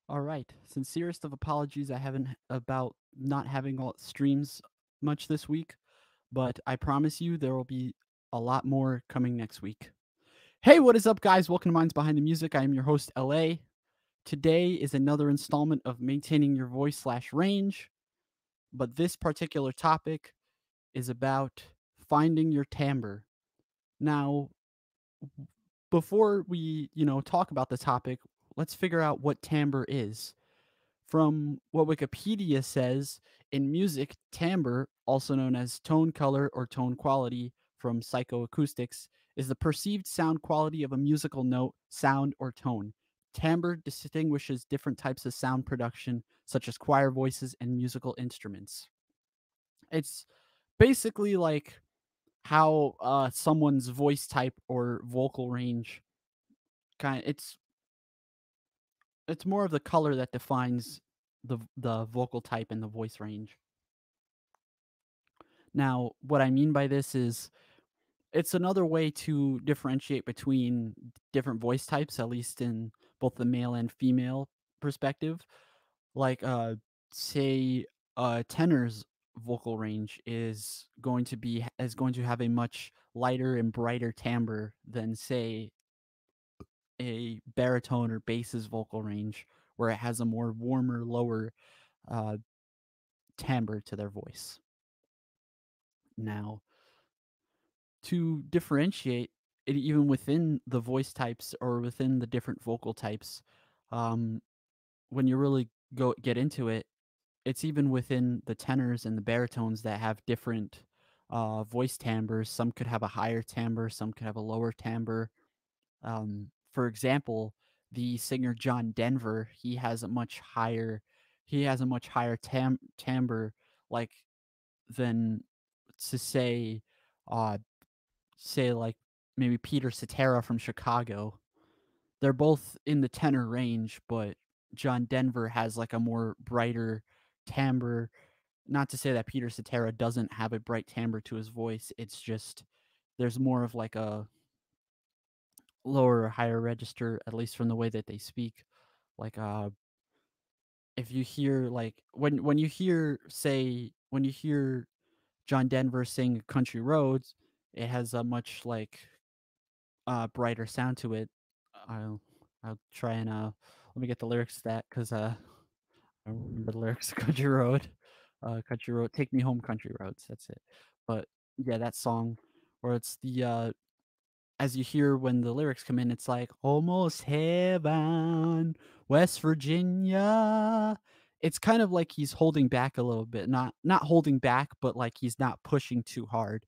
All right. Sincerest of apologies. I haven't about not having all streams much this week, but I promise you there will be a lot more coming next week. Hey, what is up, guys? Welcome to Minds Behind the Music. I am your host, LA. Today is another installment of maintaining your voice/range, but this particular topic is about finding your timbre. Now, before we, talk about the topic, let's figure out what timbre is. From what Wikipedia says, in music, timbre, also known as tone color or tone quality from psychoacoustics, is the perceived sound quality of a musical note, sound, or tone. Timbre distinguishes different types of sound production, such as choir voices and musical instruments. It's basically like how someone's voice type or vocal range it's more of the color that defines the vocal type and the voice range. Now, what I mean by this is it's another way to differentiate between different voice types, at least in both the male and female perspective. Like, say, a tenor's vocal range is going to have a much lighter and brighter timbre than, say, a baritone or bass's vocal range, where it has a more warmer, lower uh, timbre to their voice. Now, to differentiate it even within the voice types or within the different vocal types, um, when you really go get into it, it's even within the tenors and the baritones that have different voice timbres. Some could have a higher timbre, some could have a lower timbre. For example, the singer John Denver, he has a much higher timbre, like than to uh, say like maybe Peter Cetera from Chicago. They're both in the tenor range, but John Denver has like a more brighter timbre. Not to say that Peter Cetera doesn't have a bright timbre to his voice. It's just there's more of like a lower or higher register, at least from the way that they speak. Like if you hear like when you hear John Denver sing Country Roads, it has a much like brighter sound to it. I'll I'll try and let me get the lyrics to that because I don't remember the lyrics of Country Road. Country Road, take me home, country roads. That's it. But yeah, that song where it's the as you hear when the lyrics come in, it's like almost heaven, West Virginia. It's kind of like he's holding back a little bit, not holding back, but like he's not pushing too hard.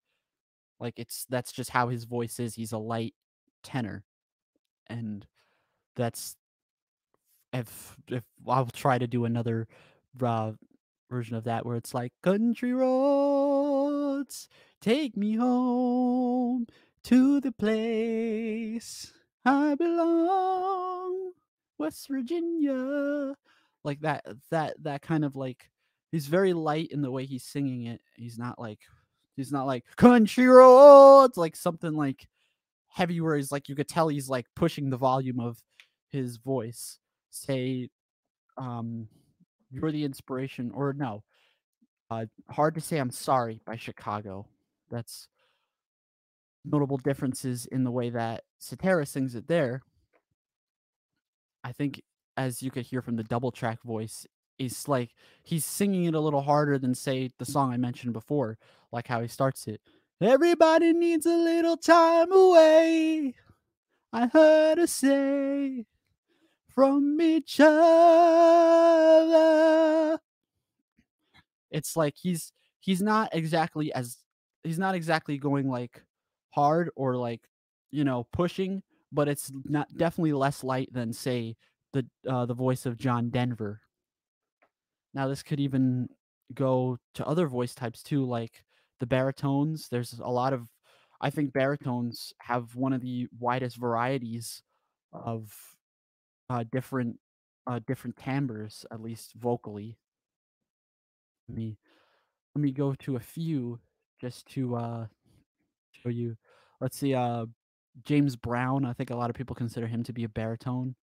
Like that's just how his voice is. He's a light tenor, and that's if I'll try to do another uh, version of that where it's like country roads take me home to the place I belong, West Virginia. Like that kind of like he's very light in the way he's singing it. He's not like country roads like something like heavy where he's like you could tell he's like pushing the volume of his voice. Say um you're the inspiration or no. Hard to say I'm sorry by Chicago. That's notable differences in the way that Cetera sings it there. I think as you could hear from the double track voice, is like he's singing it a little harder than say the song I mentioned before, like how he starts it. Everybody needs a little time away. I heard her say from each other. It's like he's not exactly as he's not exactly going like hard or like pushing, but it's not definitely less light than say the voice of John Denver. Now this could even go to other voice types too, like the baritones. There's a lot of I think baritones have one of the widest varieties of different different timbres, at least vocally. Let me let me go to a few just to show you. Let's see, James Brown. I think a lot of people consider him to be a baritone.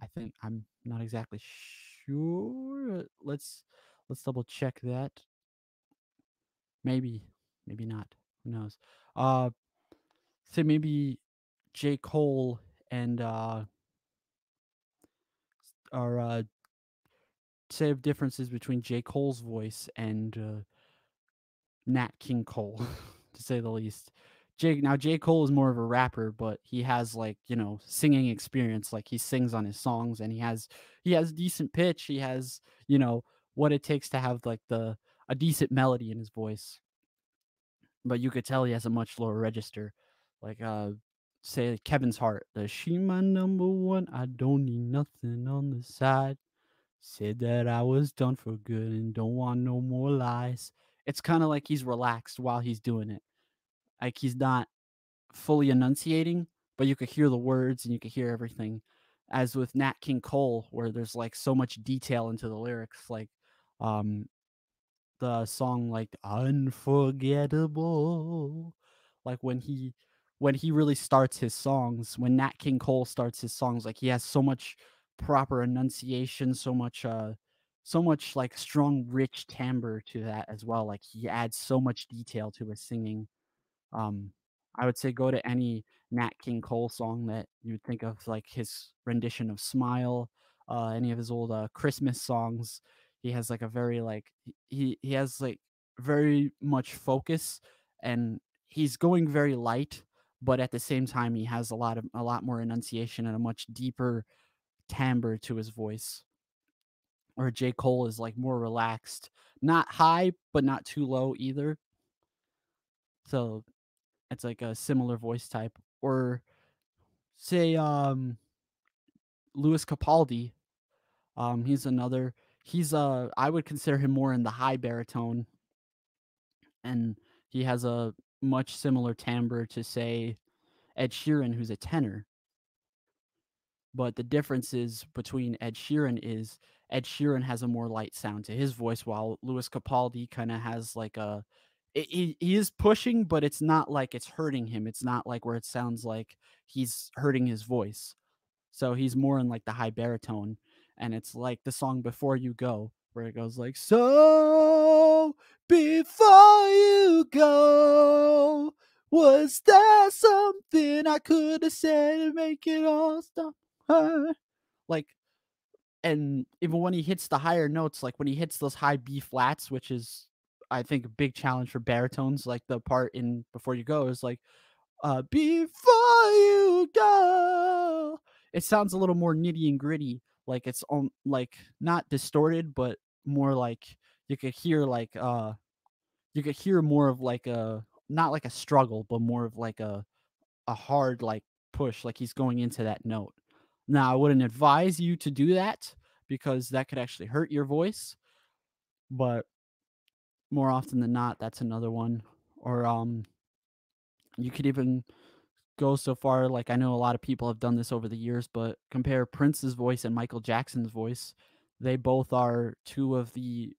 I think I'm not exactly sure. Let's double check that. Maybe, maybe not. Who knows? Uh, say maybe J. Cole and or say of differences between J. Cole's voice and Nat King Cole, to say the least. J. Cole is more of a rapper, but he has like, singing experience. Like he sings on his songs and he has decent pitch. He has, what it takes to have like the a decent melody in his voice. But you could tell he has a much lower register. Like say Kevin's Heart. The she my number one, I don't need nothing on the side. Said that I was done for good and don't want no more lies. It's kind of like he's relaxed while he's doing it. Like he's not fully enunciating, but you could hear the words and you could hear everything. As with Nat King Cole, where there's like so much detail into the lyrics, like um the song like Unforgettable. Like when he really starts his songs, when Nat King Cole starts his songs, like he has so much proper enunciation, so much like strong rich timbre to that as well. Like he adds so much detail to his singing. um, I would say go to any Nat King Cole song that you would think of, like his rendition of "Smile," any of his old Christmas songs. He has like a very like he has like very much focus, and he's going very light, but at the same time he has a lot more enunciation and a much deeper timbre to his voice. Or J. Cole is like more relaxed, not high but not too low either. So it's like a similar voice type. Or say Louis Capaldi. He's another. I would consider him more in the high baritone, and he has a much similar timbre to say Ed Sheeran, who's a tenor. But the difference is between Ed Sheeran has a more light sound to his voice, while Louis Capaldi kind of has like he is pushing, but it's not like it's hurting him. It's not like where it sounds like he's hurting his voice. So he's more in like the high baritone, and it's like the song Before You Go, where it goes like, "So before you go, was there something I could have said to make it all stop her?" Like, and even when he hits the higher notes, like when he hits those high B flats, which is I think a big challenge for baritones, like the part in Before You Go is like, before you go. It sounds a little more nitty and gritty, like it's on like not distorted, but more like you could hear like you could hear more of like a not like a struggle, but more of like a hard like push, like he's going into that note. Now, I wouldn't advise you to do that because that could actually hurt your voice, but more often than not, that's another one. Or you could even go so far, like I know a lot of people have done this over the years, but compare Prince's voice and Michael Jackson's voice. They both are two of the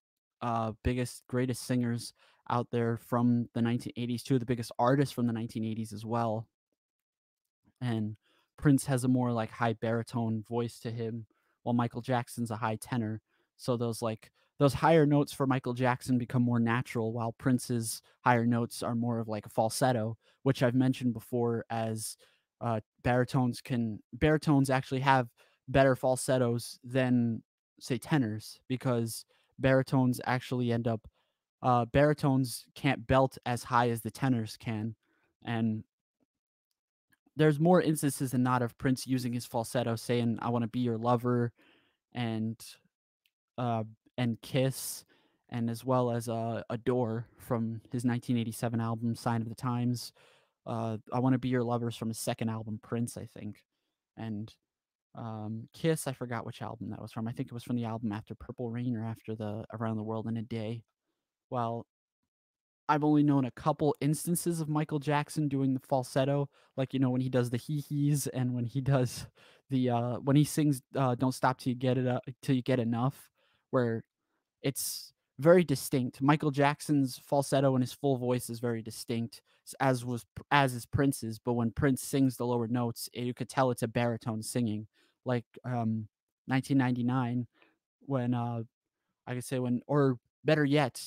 biggest, greatest singers out there from the 1980s, two of the biggest artists from the 1980s as well. And Prince has a more like high baritone voice to him, while Michael Jackson's a high tenor. So those higher notes for Michael Jackson become more natural, while Prince's higher notes are more of like a falsetto, which I've mentioned before as baritones actually have better falsettos than say tenors, because baritones can't belt as high as the tenors can. And there's more instances than not of Prince using his falsetto saying "I want to be your lover" and uh and "Kiss," and as well as "Adore" from his 1987 album Sign of the Times. "I Want to Be Your Lover's" from his second album Prince, I think. And "Kiss," I forgot which album that was from. I think it was from the album after Purple Rain or after the Around the World in a Day. Well, I've only known a couple instances of Michael Jackson doing the falsetto, like when he does the hee hees and when he does the when he sings "Don't Stop Till You Get It Till You Get Enough," where it's very distinct. Michael Jackson's falsetto and his full voice is very distinct, as is Prince's. But when Prince sings the lower notes, you could tell it's a baritone singing. like 1999 when I could say when or better yet,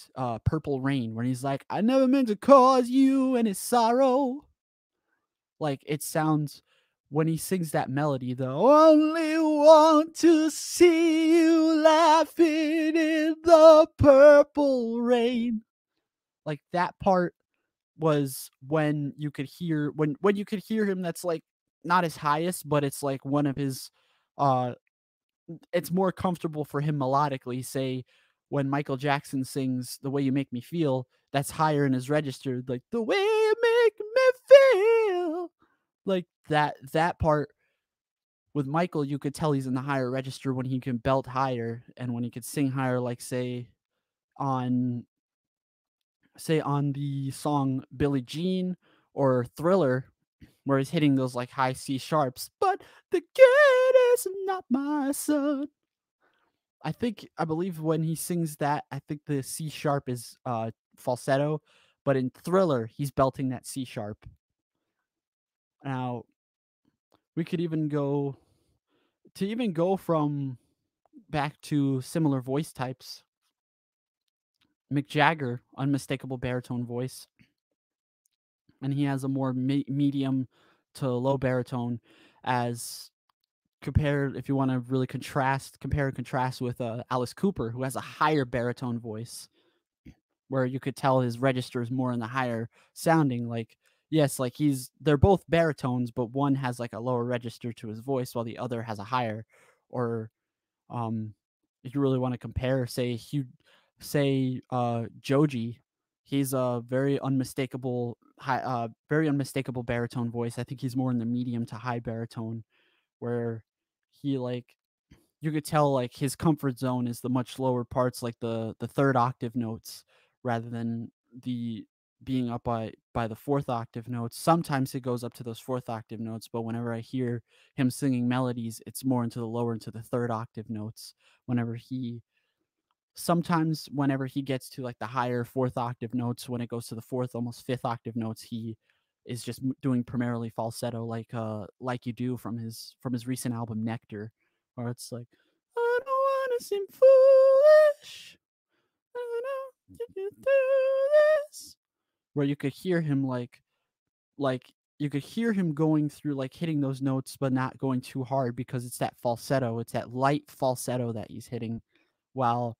Purple Rain when he's like, "I never meant to cause you any sorrow." Like it sounds when he sings that melody, the only want to see you laughing in the purple rain. Like that part was when you could hear when you could hear him that's like not his highest, but it's like one of his uh it's more comfortable for him melodically. Say when Michael Jackson sings "The Way You Make Me Feel," that's higher in his register, like "The way you make me feel." Like that part with Michael, you could tell he's in the higher register when he can belt higher and when he could sing higher, like on on the song Billie Jean or Thriller, where he's hitting those like high C sharps. But the kid is not my son. I believe when he sings that, I think the C sharp is falsetto, but in Thriller, he's belting that C sharp. Now, we could even go to even go from back to similar voice types. Mick Jagger, unmistakable baritone voice, and he has a more medium to low baritone as compared if you want to really compare and contrast with Alice Cooper, who has a higher baritone voice where you could tell his register is more in the higher sounding. Like, yes, like they're both baritones, but one has like a lower register to his voice while the other has a higher. Or if you really want to compare, Joji, he's a very unmistakable baritone voice. I think he's more in the medium to high baritone, where he like you could tell like his comfort zone is the much lower parts, like the third octave notes, rather than the being up by the fourth octave notes. Sometimes it goes up to those fourth octave notes, but whenever I hear him singing melodies, it's more into the lower into the third octave notes. Whenever he sometimes whenever he gets to like the higher fourth octave notes, when it goes to the fourth almost fifth octave notes, he is just doing primarily falsetto, like you do from his recent album Nectar, where it's like, I don't want to seem foolish, I know you can do this, where you could hear him like you could hear him going through like hitting those notes but not going too hard because it's that falsetto, it's that light falsetto that he's hitting, while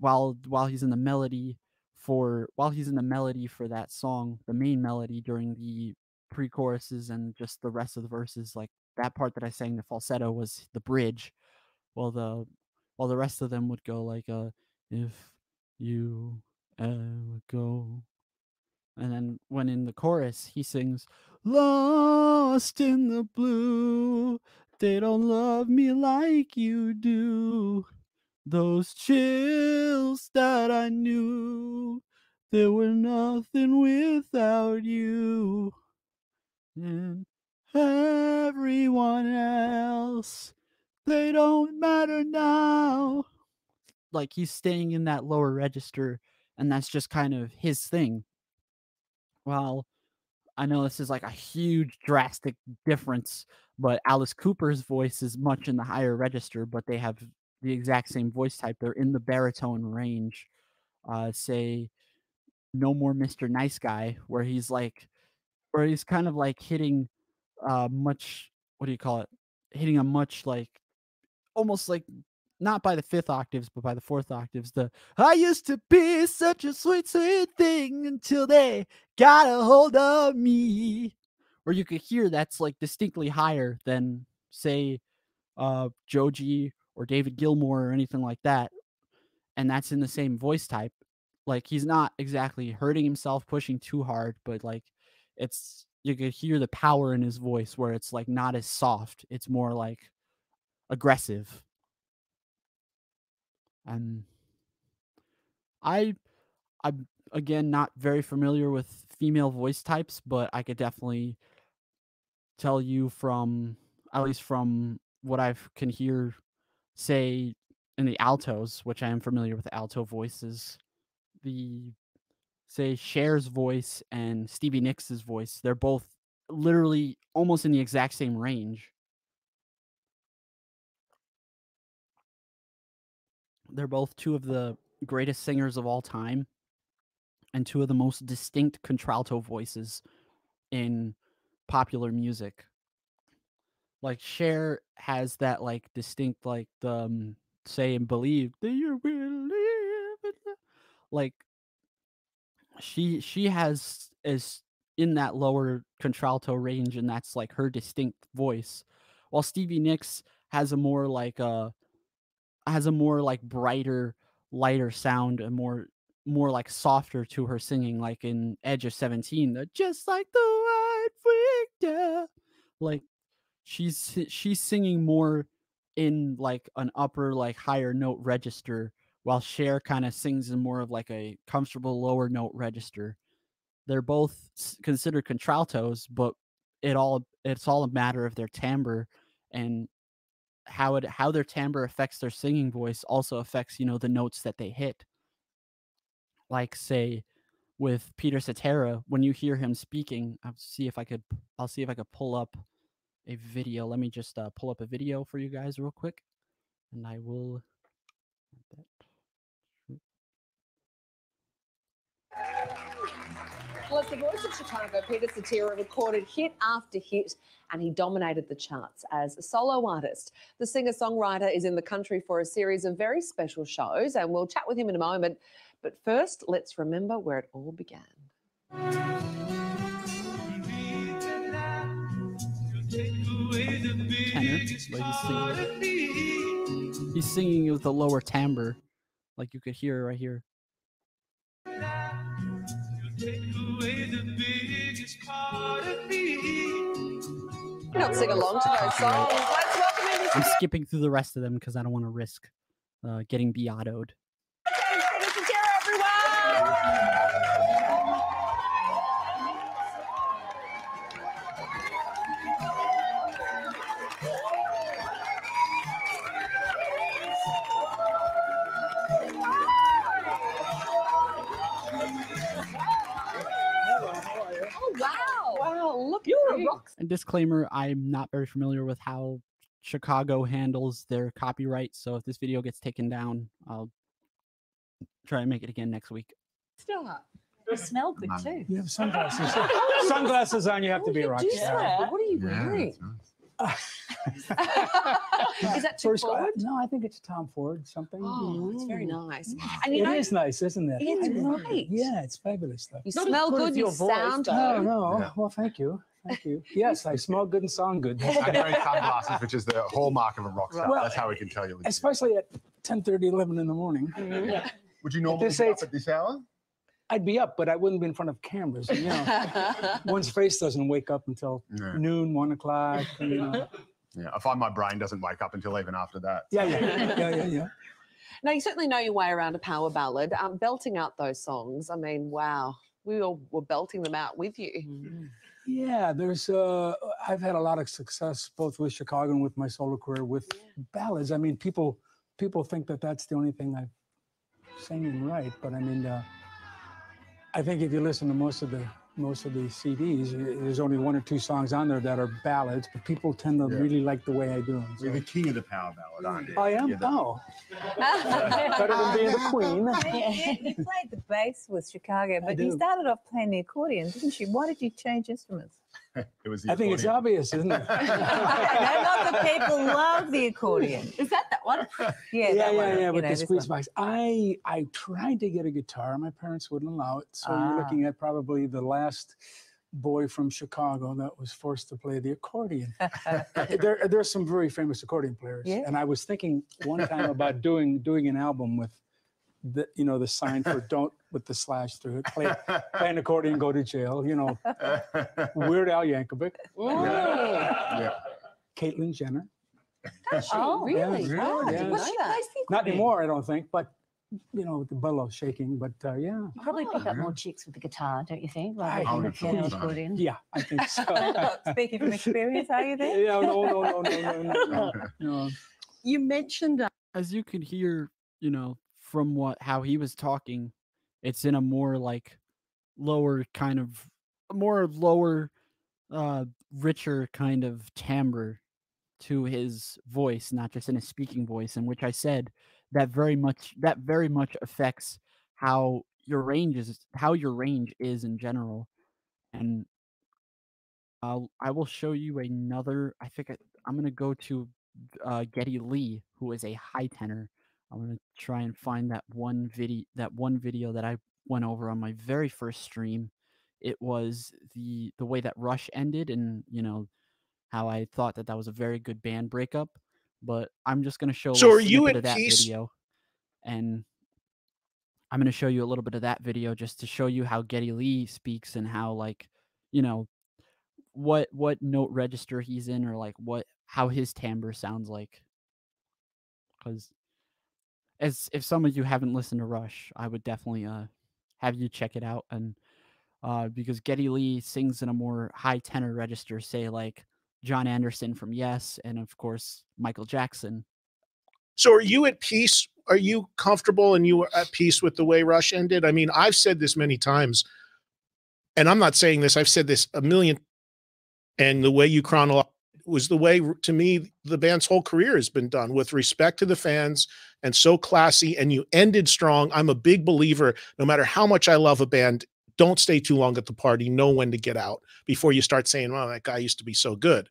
while he's in the melody for that song, the main melody during the pre-choruses and just the rest of the verses, like that part that I sang the falsetto was the bridge, while the rest of them would go like if you ever go, and then when in the chorus he sings lost in the blue, they don't love me like you do. Those chills that I knew, they were nothing without you. And everyone else, they don't matter now. Like he's staying in that lower register, and that's just kind of his thing. Well, I know this is like a huge drastic difference, but Alice Cooper's voice is much in the higher register, but they have the exact same voice type. They're in the baritone range. Say No More Mr. Nice Guy, where he's kind of like hitting much what do you call it? Hitting a much like almost like not by the fifth octaves, but by the fourth octaves. The I used to be such a sweet, sweet thing until they got a hold of me. Where you could hear that's like distinctly higher than say Joji or David Gilmour or anything like that. And that's in the same voice type. Like he's not exactly hurting himself, pushing too hard, but like it's you could hear the power in his voice where it's like not as soft. It's more like aggressive. And I I'm again not very familiar with female voice types, but I could definitely tell you from at least from what I can hear, say in the altos, which I am familiar with alto voices, the say Cher's voice and Stevie Nicks' voice, they're both literally almost in the exact same range. They're both two of the greatest singers of all time and two of the most distinct contralto voices in popular music. Like Cher has that like distinct like the say and believe that you will live in like she has is in that lower contralto range, and that's like her distinct voice, while Stevie Nicks has a more like brighter, lighter sound and more like softer to her singing, like in Edge of 17, the just like the white victor. Like she's singing more in like an upper like higher note register, while Cher kind of sings in more of like a comfortable lower note register. They're both considered contraltos, but it's all a matter of their timbre, and how their timbre affects their singing voice also affects, you know, the notes that they hit. Like say with Peter Cetera, when you hear him speaking, I'll see if I could pull up a video. Let me just pull up a video for you guys real quick, and I will. Well, as the voice of Chicago, Peter Cetera recorded hit after hit, and he dominated the charts as a solo artist. The singer-songwriter is in the country for a series of very special shows, and we'll chat with him in a moment. But first, let's remember where it all began. Tenor, but he's singing with the lower timbre, like you could hear right here. Not sing along to those songs. Let's welcome him. I'm skipping through the rest of them because I don't want to risk getting Beatoed. Peter Cetera, everyone! Oh, wow. Wow, look, you're a rock. And disclaimer, I'm not very familiar with how Chicago handles their copyright, so if this video gets taken down, I'll try and make it again next week. Stop. You smell good too. You have sunglasses. Sunglasses on, you have to be a rock star. What are you wearing? Is that too First, forward? no, I think it's Tom Ford something. Oh, it's very nice. And It is nice, isn't it? It's great. Yeah, it's fabulous stuff. You smell good, you sound good. No. Yeah. Well, thank you. Thank you. Yes, I smell good and sound good. And wearing sunglasses, which is the hallmark of a rock star. Well, That's how we can tell you. Especially at 10:30, 11 in the morning. Would you normally this be up age- at this hour? I'd be up, but I wouldn't be in front of cameras. You know, one's face doesn't wake up until Yeah. noon, 1 o'clock. You know. Yeah, I find my brain doesn't wake up until even after that. Yeah. Now, you certainly know your way around a power ballad. Belting out those songs, I mean, wow. We all were belting them out with you. Yeah, there's I've had a lot of success both with Chicago and with my solo career with ballads. I mean, people think that that's the only thing I sing and write, but I mean, I think if you listen to most of the CDs, there's only 1 or 2 songs on there that are ballads, but people tend to really like the way I do them. So. You're the king of the power ballad, aren't you? I am? You're the- Oh. Better than being the queen. You played the bass with Chicago, but you do. started off playing the accordion, didn't you? Why did you change instruments? It was the I think it's accordion. obvious, isn't it? No, not the people love the accordion. Is that one? Yeah, that one, Yeah, you with know, the this squeeze one. box. I tried to get a guitar. My parents wouldn't allow it. So you're looking at probably the last boy from Chicago that was forced to play the accordion. There's some very famous accordion players. Yeah. And I was thinking one time about doing an album with the sign for don't with the slash through it. Play an accordion, go to jail. Weird Al Yankovic, Yeah. Caitlyn Jenner. Does she? Oh, Really? yeah, Wow, I yeah. didn't Well, know she that. plays the Not accordion. anymore, I don't think, but with the bellow shaking. But yeah. You probably pick up more chicks with the guitar, don't you think? Rather I than the would piano thought so. accordion. Yeah, I think so. Speaking from experience, are you there? Yeah, no. You mentioned As you can hear, from how he was talking, it's in a more like lower kind of richer kind of timbre to his voice, not just in his speaking voice, in which I said that very much affects how your range is in general. And I will show you another. I'm gonna go to Getty Lee, who is a high tenor. I'm gonna try and find that one video that I went over on my very first stream. It was the way that Rush ended, and how I thought that that was a very good band breakup. But I'm just gonna show a So little are you snippet at of that peace? video, and I'm gonna show you a little bit of that video just to show you how Getty Lee speaks and how, like, you know what note register he's in, or like what how his timbre sounds like. Because as if some of you haven't listened to Rush, I would definitely have you check it out. And because Getty Lee sings in a more high tenor register, say like John Anderson from Yes, and of course Michael Jackson. So are you at peace? Are you comfortable and you are at peace with the way Rush ended? I mean, I've said this many times, and I'm not saying this, I've said this a million, and the way you chronologize was the way, to me, the band's whole career has been done, with respect to the fans and so classy, and you ended strong. I'm a big believer, no matter how much I love a band, don't stay too long at the party. Know when to get out before you start saying, well, that guy used to be so good.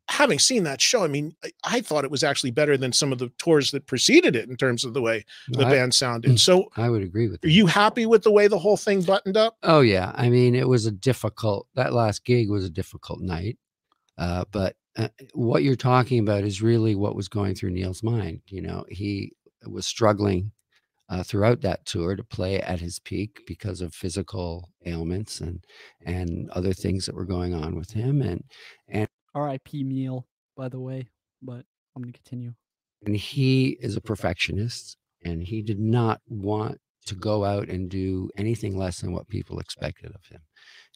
Having seen that show, I mean, I thought it was actually better than some of the tours that preceded it in terms of the way the band sounded. So I would agree with are that. you happy with the way the whole thing buttoned up? Oh yeah. I mean, that last gig was a difficult night. But what you're talking about is really what was going through Neil's mind. He was struggling throughout that tour to play at his peak because of physical ailments and other things that were going on with him. And R.I.P. Neil, by the way. But I'm gonna continue. And he is a perfectionist, and he did not want to go out and do anything less than what people expected of him.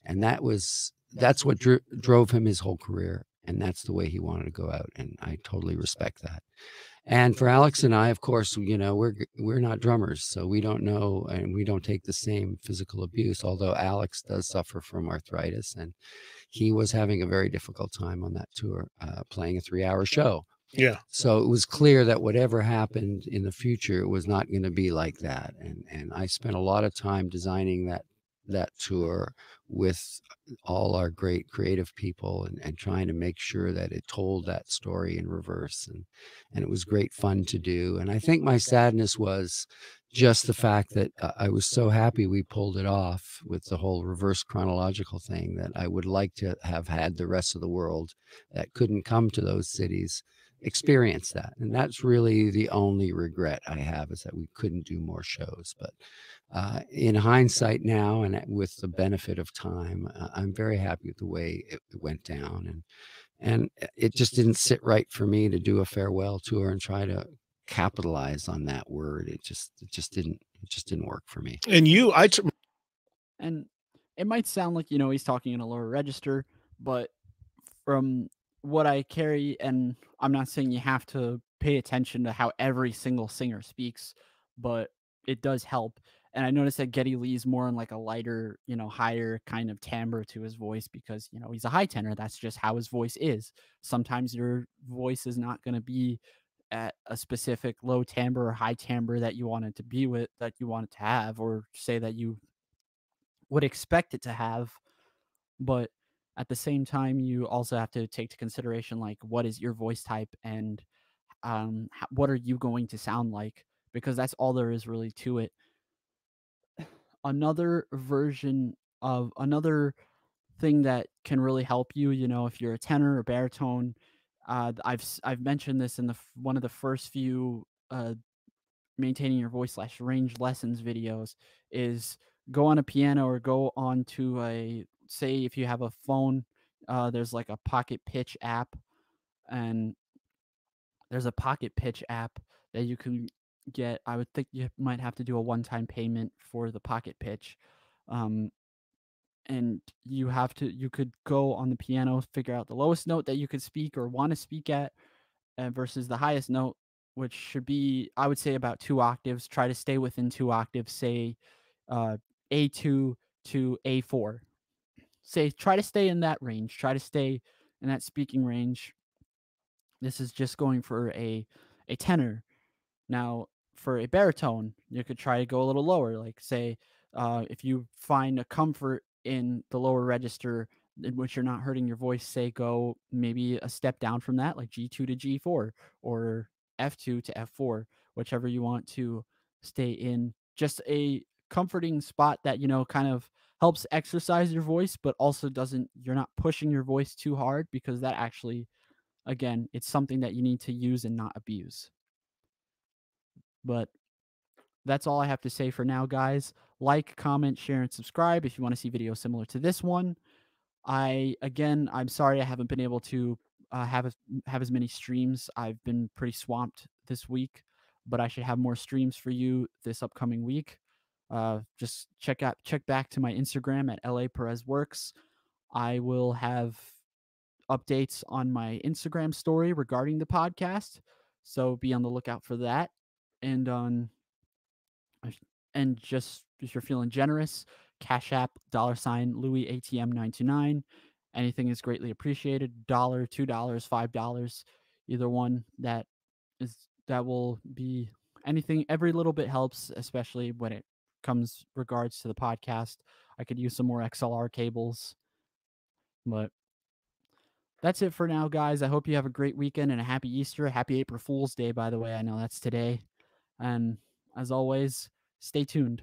And that's what drove him his whole career. And that's the way he wanted to go out. And I totally respect that. And for Alex and I, of course, we're not drummers, so we don't know, and we don't take the same physical abuse, although Alex does suffer from arthritis, and he was having a very difficult time on that tour, playing a 3-hour show. Yeah. So it was clear that whatever happened in the future was not going to be like that. And I spent a lot of time designing that tour with all our great creative people and trying to make sure that it told that story in reverse. And it was great fun to do. And I think my sadness was just the fact that I was so happy we pulled it off with the whole reverse chronological thing, that I would like to have had the rest of the world that couldn't come to those cities experience that. And that's really the only regret I have, is that we couldn't do more shows. But in hindsight now, and with the benefit of time, I'm very happy with the way it went down. And it just didn't sit right for me to do a farewell tour and try to capitalize on that word. It just didn't work for me. And And it might sound like, he's talking in a lower register, but from what I carry, and I'm not saying you have to pay attention to how every single singer speaks, but it does help. And I noticed that Getty Lee's more on like a lighter, higher kind of timbre to his voice, because, he's a high tenor. That's just how his voice is. Sometimes your voice is not going to be at a specific low timbre or high timbre that you want it to be with, that you want it to have, or say that you would expect it to have. But at the same time, you also have to take to consideration, like, what is your voice type, and what are you going to sound like, because that's all there is really to it. Another thing that can really help you, if you're a tenor or baritone, I've mentioned this in one of the first few maintaining your voice / range lessons videos, is go on a piano or go on to say if you have a phone, there's like a pocket pitch app, and there's a pocket pitch app that you can get. I would think you might have to do a one-time payment for the pocket pitch. And you could go on the piano, figure out the lowest note that you could speak or want to speak at, versus the highest note, which should be, I would say, about 2 octaves. Try to stay within 2 octaves, say A2 to A4. Try to stay in that range. Try to stay in that speaking range. This is just going for a tenor. Now, for a baritone, you could try to go a little lower. Like say, if you find a comfort in the lower register in which you're not hurting your voice, say go maybe a step down from that, like G2 to G4 or F2 to F4, whichever you want to stay in. Just a comforting spot that, kind of helps exercise your voice, but also doesn't, you're not pushing your voice too hard, because that actually, again, it's something that you need to use and not abuse. But that's all I have to say for now, guys. Like, comment, share, and subscribe if you want to see videos similar to this one. I'm sorry I haven't been able to have as many streams. I've been pretty swamped this week, but I should have more streams for you this upcoming week. Just check back to my Instagram at LA Perez Works. I will have updates on my Instagram story regarding the podcast, so be on the lookout for that. And just if you're feeling generous, Cash App $Louis ATM 929. Anything is greatly appreciated. $1, $2, $5, either one. That will be anything. Every little bit helps, especially when it comes regards to the podcast. I could use some more XLR cables, but that's it for now, guys. I hope you have a great weekend and a happy Easter. Happy April Fool's Day, by the way. I know that's today. And as always, stay tuned.